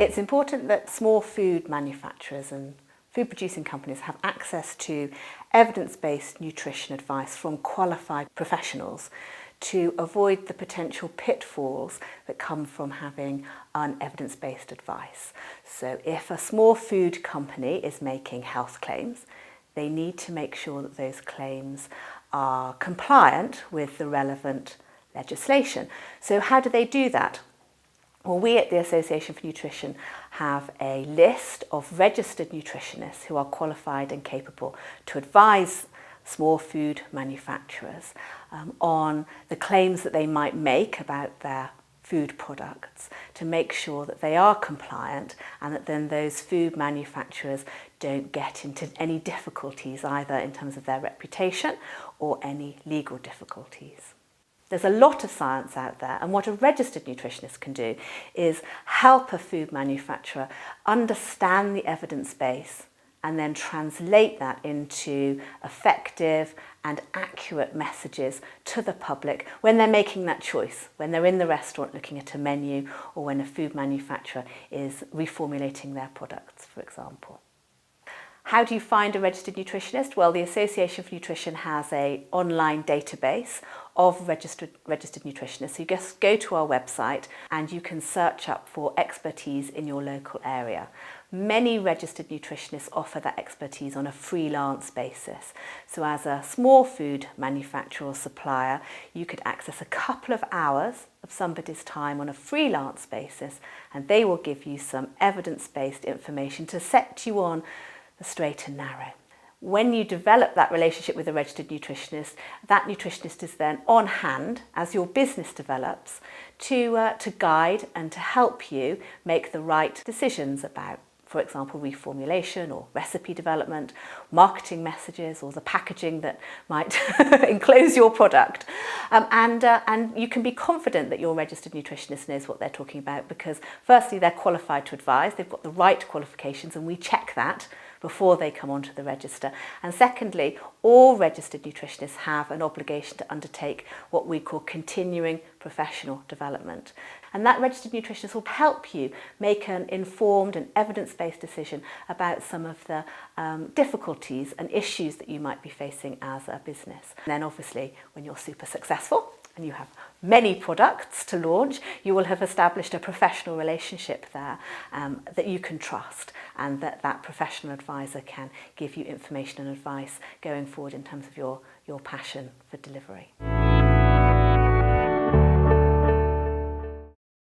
It's important that small food manufacturers and food producing companies have access to evidence-based nutrition advice from qualified professionals to avoid the potential pitfalls that come from having unevidence-based advice. So if a small food company is making health claims, they need to make sure that those claims are compliant with the relevant legislation. So how do they do that? Well, we at the Association for Nutrition have a list of registered nutritionists who are qualified and capable to advise small food manufacturers on the claims that they might make about their food products, to make sure that they are compliant and that then those food manufacturers don't get into any difficulties either in terms of their reputation or any legal difficulties. There's a lot of science out there, and what a registered nutritionist can do is help a food manufacturer understand the evidence base and then translate that into effective and accurate messages to the public when they're making that choice, when they're in the restaurant looking at a menu, or when a food manufacturer is reformulating their products, for example. How do you find a registered nutritionist? Well, the Association for Nutrition has an online database of registered nutritionists. So you just go to our website and you can search up for expertise in your local area. Many registered nutritionists offer that expertise on a freelance basis. So as a small food manufacturer or supplier, you could access a couple of hours of somebody's time on a freelance basis, and they will give you some evidence-based information to set you on the straight and narrow. When you develop that relationship with a registered nutritionist, that nutritionist is then on hand as your business develops to guide and to help you make the right decisions about, for example, reformulation or recipe development, marketing messages, or the packaging that might enclose your product. And you can be confident that your registered nutritionist knows what they're talking about because firstly, they're qualified to advise, they've got the right qualifications, and we check that before they come onto the register. And secondly, all registered nutritionists have an obligation to undertake what we call continuing professional development. And that registered nutritionist will help you make an informed and evidence-based decision about some of the difficulties and issues that you might be facing as a business. And then obviously, when you're super successful and you have many products to launch, you will have established a professional relationship there that you can trust, and that professional advisor can give you information and advice going forward in terms of your passion for delivery.